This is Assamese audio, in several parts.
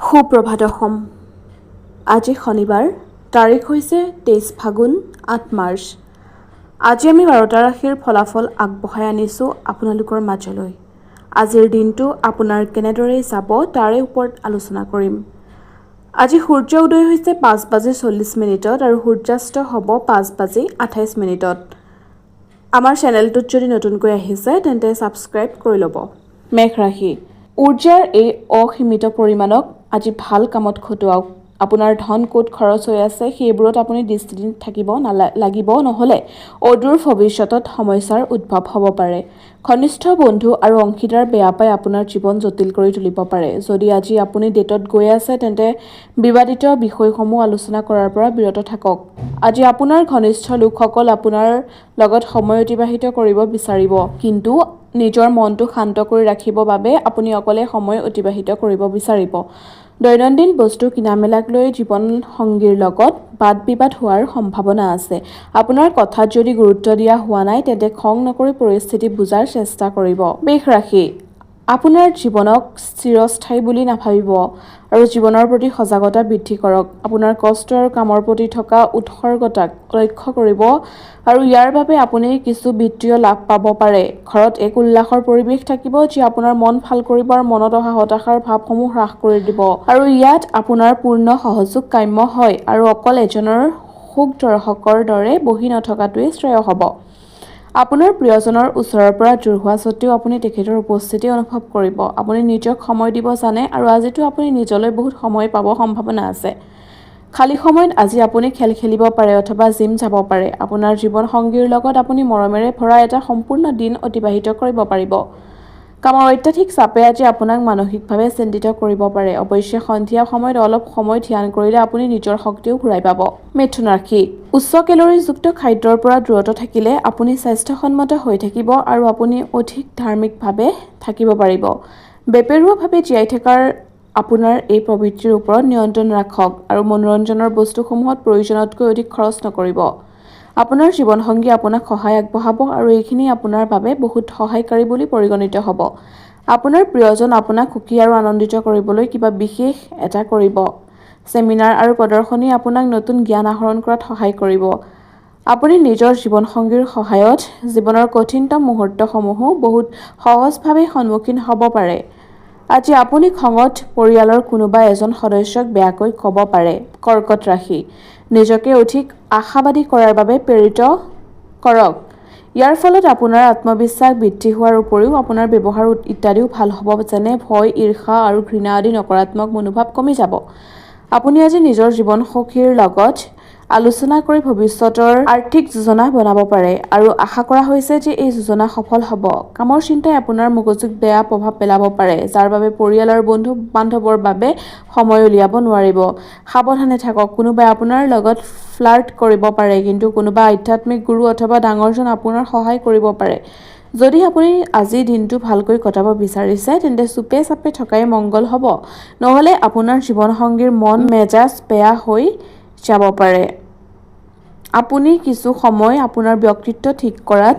সুপ্ৰভাত অসম। আজি শনিবাৰ, তাৰিখ হৈছে 23 ফাগুন 8 মাৰ্চ। আজি আমি 12টা ৰাশিৰ ফলাফল আগবঢ়াই আনিছোঁ আপোনালোকৰ মাজলৈ। আজিৰ দিনটো আপোনাৰ কেনেদৰে যাব তাৰে ওপৰত আলোচনা কৰিম। আজি সূৰ্য উদয় হৈছে 5:40 আৰু সূৰ্যাস্ত হ'ব 5:28। আমাৰ চেনেলটোত যদি নতুনকৈ আহিছে তেন্তে ছাবস্ক্ৰাইব কৰি ল'ব। মেষ ৰাশি। ঊৰ্জাৰ এই অসীমিত পৰিমাণক আজি ভাল কামত খটুৱাওক। আপোনাৰ ধন ক'ত খৰচ হৈ আছে সেইবোৰত আপুনি দৃষ্টি দি থাকিব লাগিব, নহ'লে অদূৰ ভৱিষ্যতত সমস্যাৰ উদ্ভৱ হ'ব পাৰে। ঘনিষ্ঠ বন্ধু আৰু অংশীদাৰ বেয়া পাই আপোনাৰ জীৱন জটিল কৰি তুলিব পাৰে। যদি আজি আপুনি ডেটত গৈ আছে তেন্তে বিবাদিত বিষয়সমূহ আলোচনা কৰাৰ পৰা বিৰত থাকক। আজি আপোনাৰ ঘনিষ্ঠ লোকসকল আপোনাৰ লগত সময় অতিবাহিত কৰিব বিচাৰিব, কিন্তু নিজৰ মনটো শান্ত কৰি ৰাখিবৰ বাবে আপুনি অকলে সময় অতিবাহিত কৰিব বিচাৰিব। দৈনন্দিন বস্তু কিনা-মেলাক লৈ জীৱন সংগীৰ লগত বাদ-বিবাদ হোৱাৰ সম্ভাৱনা আছে। আপোনাৰ কথাত যদি গুৰুত্ব দিয়া হোৱা নাই তেন্তে খং নকৰি পৰিস্থিতি বুজাৰ চেষ্টা কৰিব। বৃষ ৰাশি। আপোনাৰ জীৱনক চিৰস্থায়ী বুলি নাভাবিব আৰু জীৱনৰ প্ৰতি সজাগতা বৃদ্ধি কৰক। আপোনাৰ কষ্ট আৰু কামৰ প্ৰতি থকা উৎসৰ্গতাক লক্ষ্য কৰিব আৰু ইয়াৰ বাবে আপুনি কিছু বিত্তীয় লাভ পাব পাৰে। ঘৰত এক উল্লাসৰ পৰিৱেশ থাকিব যি আপোনাৰ মন ভাল কৰিব আৰু মনত অহা হতাশাৰ ভাৱসমূহ হ্ৰাস কৰি দিব। আৰু ইয়াত আপোনাৰ পূৰ্ণ সহযোগ কাম্য হয় আৰু অকল এজনৰ সুখ দৰ্শকৰ দৰে বহি নথকাটোৱেই শ্ৰেয় হ'ব। আপোনাৰ প্ৰিয়জনৰ ওচৰৰ পৰা দূৰ হোৱা স্বত্বেও আপুনি তেখেতৰ উপস্থিতি অনুভৱ কৰিব। আপুনি নিজক সময় দিব জানে আৰু আজিতো আপুনি নিজলৈ বহুত সময় পাব সম্ভাৱনা আছে। খালী সময়ত আজি আপুনি খেল খেলিব পাৰে অথবা জিম যাব পাৰে। আপোনাৰ জীৱন সংগীৰ লগত আপুনি মৰমেৰে ভৰা এটা সম্পূৰ্ণ দিন অতিবাহিত কৰিব পাৰিব। কামৰ অত্যাধিক চাপে আজি আপোনাক মানসিকভাৱে চিন্তিত কৰিব পাৰে। অৱশ্যে সন্ধিয়া সময়ত অলপ সময় ধ্যান কৰিলে আপুনি নিজৰ শক্তিও ঘূৰাই পাব। মিথুন ৰাশি। উচ্চ কেলৰিযুক্ত খাদ্যৰ পৰা দূৰত থাকিলে আপুনি স্বাস্থ্যসন্মত হৈ থাকিব আৰু আপুনি অধিক ধাৰ্মিকভাৱে থাকিব পাৰিব। বেপেৰুৱাভাৱে জীয়াই থকাৰ আপোনাৰ এই প্ৰবৃত্তিৰ ওপৰত নিয়ন্ত্ৰণ ৰাখক আৰু মনোৰঞ্জনৰ বস্তুসমূহত প্ৰয়োজনতকৈ অধিক খৰচ নকৰিব। আপোনাৰ জীৱনসংগী আপোনাক সহায় আগবঢ়াব আৰু এইখিনি আপোনাৰ বাবে বহুত সহায়কাৰী বুলি পৰিগণিত হ'ব। আপোনাৰ প্ৰিয়জন আপোনাক সুখী আৰু আনন্দিত কৰিবলৈ কিবা বিশেষ এটা কৰিব। চেমিনাৰ আৰু প্ৰদৰ্শনী আপোনাক নতুন জ্ঞান আহৰণ কৰাত সহায় কৰিব। আপুনি নিজৰ জীৱনসংগীৰ সহায়ত জীৱনৰ কঠিনতম মুহূৰ্তসমূহো বহুত সহজভাৱে সন্মুখীন হ'ব পাৰে। আজি আপুনি খঙত পৰিয়ালৰ কোনোবা এজন সদস্যক বেয়াকৈ ক'ব পাৰে। কৰ্কট ৰাশি। নিজকে অধিক আশাবাদী কৰাৰ বাবে প্ৰেৰিত কৰক। ইয়াৰ ফলত আপোনাৰ আত্মবিশ্বাস বৃদ্ধি হোৱাৰ উপৰিও আপোনাৰ ব্যৱহাৰ ইত্যাদিও ভাল হ'ব, যেনে ভয়, ঈৰ্ষা আৰু ঘৃণা আদি নকাৰাত্মক মনোভাৱ কমি যাব। আপুনি আজি নিজৰ জীৱনসখীৰ লগত আলোচনা কৰি ভৱিষ্যতৰ আৰ্থিক যোজনা বনাব পাৰে আৰু আশা কৰা হৈছে যে এই যোজনা সফল হ'ব। কামৰ চিন্তাই আপোনাৰ মগজুত বেয়া প্ৰভাৱ পেলাব পাৰে, যাৰ বাবে পৰিয়াল আৰু বন্ধু-বান্ধৱৰ বাবে সময় উলিয়াব নোৱাৰিব। সাৱধানে থাকক। কোনোবাই আপোনাৰ লগত ফ্লাৰ্ট কৰিব পাৰে, কিন্তু কোনোবা আধ্যাত্মিক গুৰু অথবা ডাঙৰজন আপোনাৰ সহায় কৰিব পাৰে। যদি আপুনি আজি দিনটো ভালকৈ কটাব বিচাৰিছে তেন্তে চুপে চাপে থকাই মংগল হ'ব, নহ'লে আপোনাৰ জীৱনসংগীৰ মন মেজাজ বেয়া হৈ যাব পাৰে। আপুনি কিছু সময় আপোনাৰ ব্যক্তিত্ব ঠিক কৰাত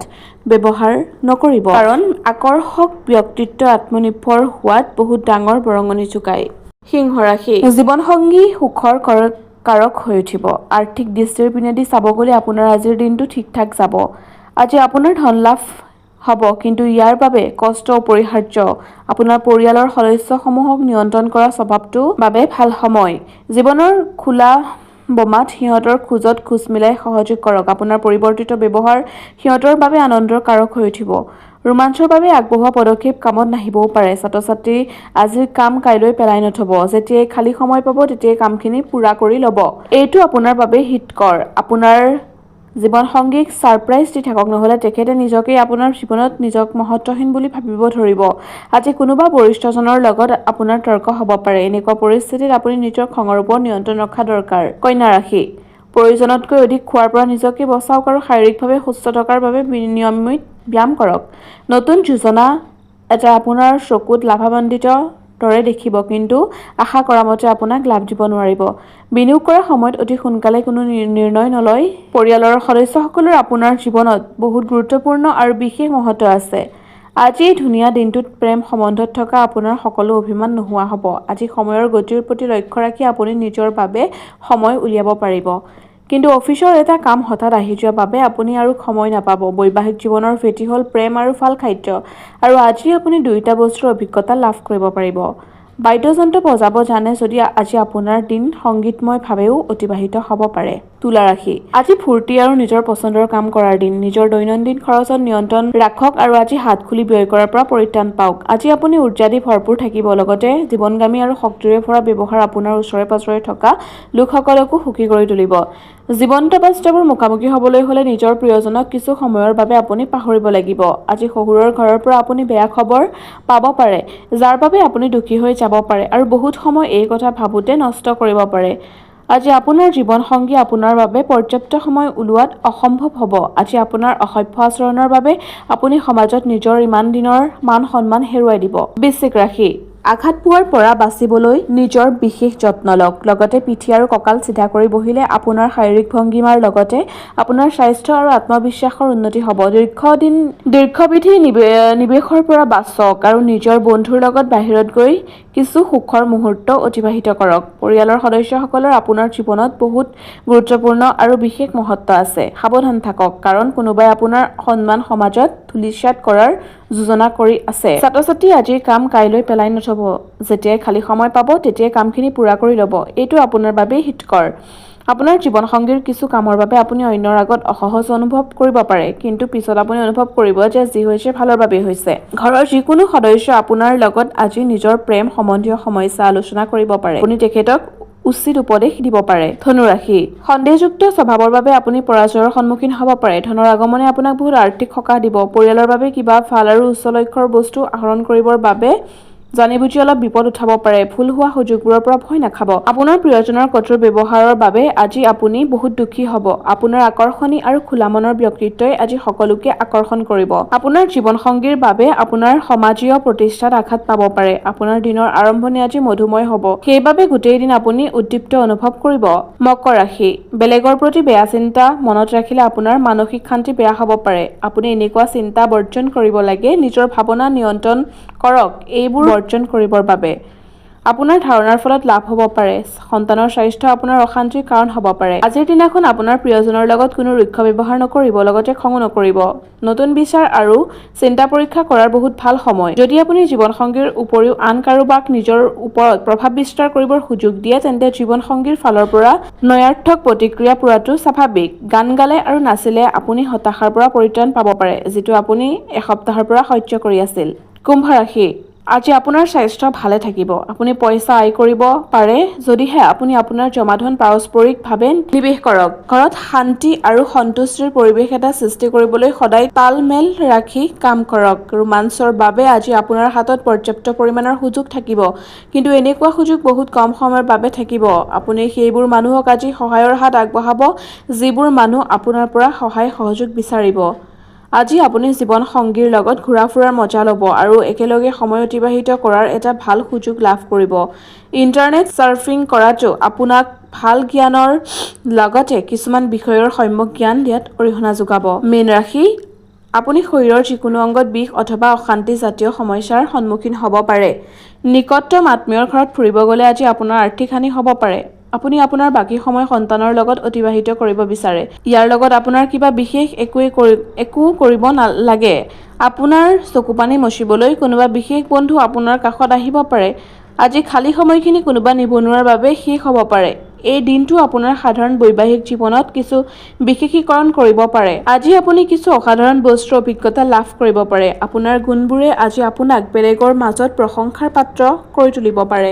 ব্যৱহাৰ নকৰিব, কাৰণ আকৰ্ষক ব্যক্তিত্ব আত্মনিৰ্ভৰ হোৱাত বহুত ডাঙৰ বৰঙণি যোগায়। সিংহ ৰাশি। জীৱনসংগী সুখৰ কাৰক হৈ উঠিব। আৰ্থিক দৃষ্টিৰ পিনেদি চাব গ'লে আপোনাৰ আজিৰ দিনটো ঠিক-ঠাক যাব। আজি আপোনাৰ ধন লাভ হ'ব, কিন্তু ইয়াৰ বাবে কষ্ট অপৰিহাৰ্য। আপোনাৰ পৰিয়ালৰ সদস্যসমূহক নিয়ন্ত্ৰণ কৰা স্বভাৱটোৰ বাবে ভাল সময়। জীৱনৰ খোলা বমাত সিহঁতৰ খোজত খোজ মিলাই সহযোগ কৰক। আপোনাৰ পৰিৱৰ্তিত ব্যৱহাৰ সিহঁতৰ বাবে আনন্দৰ কাৰক হৈ উঠিব। ৰোমাঞ্চৰ বাবে আগবঢ়োৱা পদক্ষেপ কামত নাহিবও পাৰে। ছাত্ৰ-ছাত্ৰী আজিৰ কাম কাইলৈ পেলাই নথব। যেতিয়াই খালী সময় পাব তেতিয়াই কামখিনি পূৰা কৰি ল'ব। এইটো আপোনাৰ বাবে হিতকৰ। আপোনাৰ জীৱনসংগীক ছাৰপ্ৰাইজ দি থাকক, নহ'লে তেখেতে নিজকেই আপোনাৰ জীৱনত নিজক মহত্বহীন বুলি ভাবিব ধৰিব। আজি কোনোবা বৰিষ্ঠজনৰ লগত আপোনাৰ তৰ্ক হ'ব পাৰে। এনেকুৱা পৰিস্থিতিত আপুনি নিজৰ খঙৰ ওপৰত নিয়ন্ত্ৰণ ৰখা দৰকাৰ। কন্যা ৰাশি। প্ৰয়োজনতকৈ অধিক খোৱাৰ পৰা নিজকে বচাওক আৰু শাৰীৰিকভাৱে সুস্থ থকাৰ বাবে নিয়মিত ব্যায়াম কৰক। নতুন যোজনা এটা আপোনাৰ চকুত লাভান্বিত দৰে দেখিব, কিন্তু আশা কৰা মতে আপোনাক লাভ দিব নোৱাৰিব। বিনিয়োগ কৰাৰ সময়ত অতি সোনকালে কোনো নিৰ্ণয় নলয়। পৰিয়ালৰ সদস্যসকলৰ আপোনাৰ জীৱনত বহুত গুৰুত্বপূৰ্ণ আৰু বিশেষ মহত্ব আছে। আজি এই ধুনীয়া দিনটোত প্ৰেম সম্বন্ধত থকা আপোনাৰ সকলো অভিমান নোহোৱা হ'ব। আজি সময়ৰ গতিৰ প্ৰতি লক্ষ্য ৰাখি আপুনি নিজৰ বাবে সময় উলিয়াব পাৰিব। কিন্তু অফিচৰ এটা কাম হঠাৎ আহি যোৱাৰ বাবে আপুনি আৰু সময় নাপাব। বৈবাহিক জীৱনৰ ভেটি হ'ল প্ৰেম আৰু ভাল খাদ্য, আৰু আজি আপুনি দুয়োটা বস্তুৰ অভিজ্ঞতা লাভ কৰিব পাৰিব। বাদ্যযন্ত্ৰ বজাব জানে যদি আজি আপোনাৰ দিন সংগীতময়ভাৱেও অতিবাহিত হ'ব পাৰে। তুলা ৰাশি, আজি ফূৰ্তি আৰু নিজৰ পচন্দৰ কাম কৰাৰ দিন। নিজৰ দৈনন্দিন খৰচত নিয়ন্ত্ৰণ ৰাখক আৰু আজি হাত খুলি ব্যয় কৰাৰ পৰা পৰিত্ৰাণ পাওক। আজি আপুনি ঊৰ্জা দি ভৰপূৰ থাকিব, লগতে জীৱনগামী আৰু শক্তিৰে ভৰা ব্যৱহাৰ আপোনাৰ ওচৰে পাজৰে থকা লোকসকলকো সুখী কৰি তুলিব। জীৱন্ত বাস্তৱৰ মুখামুখি হ'বলৈ হ'লে নিজৰ প্ৰিয়জনক কিছু সময়ৰ বাবে আপুনি পাহৰিব লাগিব। আজি শহুৰৰ ঘৰৰ পৰা আপুনি বেয়া খবৰ পাব পাৰে, যাৰ বাবে আপুনি দুখী হৈ যাব পাৰে আৰু বহুত সময় এই কথা ভাবোঁতে নষ্ট কৰিব পাৰে। আজি আপোনাৰ জীৱনসংগী আপোনাৰ বাবে পৰ্যাপ্ত সময় উলিওৱাত অসম্ভৱ হ'ব। আজি আপোনাৰ অসভ্য আচৰণৰ বাবে আপুনি সমাজত নিজৰ ইমান দিনৰ মান-সন্মান হেৰুৱাই দিব। বৃশ্চিক ৰাশি, আঘাত পোৱাৰ পৰা বাচিবলৈ নিজৰ বিশেষ যত্ন লওক। লগতে পিঠি আৰু কঁকাল চিধা কৰি বহিলে আপোনাৰ শাৰীৰিক ভংগীমাৰ লগতে আপোনাৰ স্বাস্থ্য আৰু আত্মবিশ্বাসৰ উন্নতি হ'ব। দীৰ্ঘবিধি নিৱেশৰ পৰা বাচক আৰু নিজৰ বন্ধুৰ লগত বাহিৰত গৈ কিছু সুখৰ মুহূৰ্ত অতিবাহিত কৰক। পৰিয়ালৰ সদস্যসকলৰ আপোনাৰ জীৱনত বহুত গুৰুত্বপূৰ্ণ আৰু বিশেষ মহত্ব আছে। সাৱধান থাকক, কাৰণ কোনোবাই আপোনাৰ সন্মান সমাজত ধূলিসাৎ কৰাৰ যোজনা কৰি আছে। ছাত্ৰ-ছাত্ৰী আজিৰ কাম কাইলৈ পেলাই নথব। যেতিয়াই খালী সময় পাব তেতিয়াই কামখিনি পূৰা কৰি ল'ব। এইটো আপোনাৰ বাবেই হিতকৰ। আপোনাৰ জীৱনসংগীৰ কিছু কামৰ বাবে আপুনি অন্যৰ আগত অসহজ অনুভৱ কৰিব পাৰে, কিন্তু পিছত আপুনি অনুভৱ কৰিব যে যি হৈছে ভালৰ বাবেই হৈছে। ঘৰৰ যিকোনো সদস্য আপোনাৰ লগত আজি নিজৰ প্ৰেম সম্বন্ধীয় সমস্যা আলোচনা কৰিব পাৰে। আপুনি তেখেতক উচিত উপদেশ দিব পাৰে। ধনু ৰাশি, সন্দেহযুক্ত স্বভাৱৰ বাবে আপুনি পৰাজয়ৰ সন্মুখীন হ'ব পাৰে। ধনৰ আগমনে আপোনাক বহুত আৰ্থিক সকাহ দিব। পৰিয়ালৰ বাবে কিবা ভাল আৰু উচ্চ লক্ষ্যৰ বস্তু আহৰণ কৰিবৰ বাবে জানি বুজি অলপ বিপদ উঠাব পাৰে। ভুল হোৱা সুযোগবোৰৰ পৰা ভয় নাখাব। আপোনাৰ প্ৰিয়জনৰ কঠোৰ ব্যৱহাৰৰ বাবে আজি আপুনি বহুত দুখী হ'ব। আপোনাৰ আকৰ্ষণী আৰু খোলা মনৰ ব্যক্তিত্বই আজি সকলোকে আকৰ্ষণ কৰিব। আপোনাৰ জীৱনসংগীৰ বাবে আপোনাৰ সমাজীয় প্ৰতিষ্ঠাত আঘাত পাব পাৰে। আপোনাৰ দিনৰ আৰম্ভণি আজি মধুময় হ'ব, সেইবাবে গোটেই দিন আপুনি উদ্দীপ্ত অনুভৱ কৰিব। মকৰ ৰাশি, বেলেগৰ প্ৰতি বেয়া চিন্তা মনত ৰাখিলে আপোনাৰ মানসিক শান্তি বেয়া হ'ব পাৰে। আপুনি এনেকুৱা চিন্তা বৰ্জন কৰিব লাগে। নিজৰ ভাৱনা নিয়ন্ত্ৰণ কৰক। এইবোৰ বৰ্জন কৰিবৰ বাবে আপোনাৰ ধাৰণাৰ ফলত লাভ হ'ব পাৰে। সন্তানৰ স্বাস্থ্য আপোনাৰ অশান্তিৰ কাৰণ হ'ব পাৰে। আজিৰ দিনাখন আপোনাৰ প্ৰিয়জনৰ লগত কোনো ৰুক্ষ ব্যৱহাৰ নকৰিব, লগতে খঙো নকৰিব। নতুন বিচাৰ আৰু চিন্তা পৰীক্ষা কৰাৰ বহুত ভাল সময়। যদি আপুনি জীৱনসংগীৰ উপৰিও আন কাৰোবাক নিজৰ ওপৰত প্ৰভাৱ বিস্তাৰ কৰিবৰ সুযোগ দিয়ে, তেন্তে জীৱনসংগীৰ ফালৰ পৰা নয়াৰ্থক প্ৰতিক্ৰিয়া পোৱাটো স্বাভাৱিক। গান গালে আৰু নাচিলে আপুনি হতাশাৰ পৰা পৰিত্ৰাণ পাব পাৰে, যিটো আপুনি এসপ্তাহৰ পৰা সহ্য কৰি আছিল। কুম্ভ ৰাশি, আজি আপোনাৰ স্বাস্থ্য ভালে থাকিব। আপুনি পইচা আয় কৰিব পাৰে যদিহে আপুনি আপোনাৰ জমা ধন পাৰস্পৰিকভাৱে নিৱেশ কৰক। ঘৰত শান্তি আৰু সন্তুষ্টিৰ পৰিৱেশ এটা সৃষ্টি কৰিবলৈ সদায় তাল-মেল ৰাখি কাম কৰক। ৰোমাঞ্চৰ বাবে আজি আপোনাৰ হাতত পৰ্যাপ্ত পৰিমাণৰ সুযোগ থাকিব, কিন্তু এনেকুৱা সুযোগ বহুত কম সময়ৰ বাবে থাকিব। আপুনি সেইবোৰ মানুহক আজি সহায়ৰ হাত আগবঢ়াব যিবোৰ মানুহ আপোনাৰ পৰা সহায় সহযোগ বিচাৰিব। আজি আপুনি জীৱন সংগীৰ লগত ঘূৰা-ফুৰাৰ মজা ল'ব আৰু একেলগে সময় অতিবাহিত কৰাৰ এটা ভাল সুযোগ লাভ কৰিব। ইণ্টাৰনেট সাৰ্ফিং কৰাটো আপোনাক ভাল জ্ঞানৰ লগতে কিছুমান বিষয়ৰ সম্যক জ্ঞান দিয়াত অৰিহণা যোগাব। মীন ৰাশি, আপুনি শৰীৰৰ যিকোনো অংগত বিষ অথবা অশান্তি জাতীয় সমস্যাৰ সন্মুখীন হ'ব পাৰে। নিকটতম আত্মীয়ৰ ঘৰত ফুৰিব গ'লে আজি আপোনাৰ আৰ্থিক হানি হ'ব পাৰে। আপুনি আপোনাৰ বাকী সময় সন্তানৰ লগত অতিবাহিত কৰিব বিচাৰে। ইয়াৰ লগত আপোনাৰ কিবা বিশেষ একো কৰিব নালাগে। আপোনাৰ চকুপানী মচিবলৈ কোনোবা বিশেষ বন্ধু আপোনাৰ কাষত আহিব পাৰে। আজি খালী সময়খিনি কোনোবা নিবনুৱাৰ বাবে শেষ হ'ব পাৰে। এই দিনটো আপোনাৰ সাধাৰণ বৈবাহিক জীৱনত কিছু বিশেষীকৰণ কৰিব পাৰে। আজি আপুনি কিছু অসাধাৰণ বস্তুৰ অভিজ্ঞতা লাভ কৰিব পাৰে। আপোনাৰ গুণবোৰে আজি আপোনাক বেলেগৰ মাজত প্ৰশংসাৰ পাত্ৰ কৰি তুলিব পাৰে।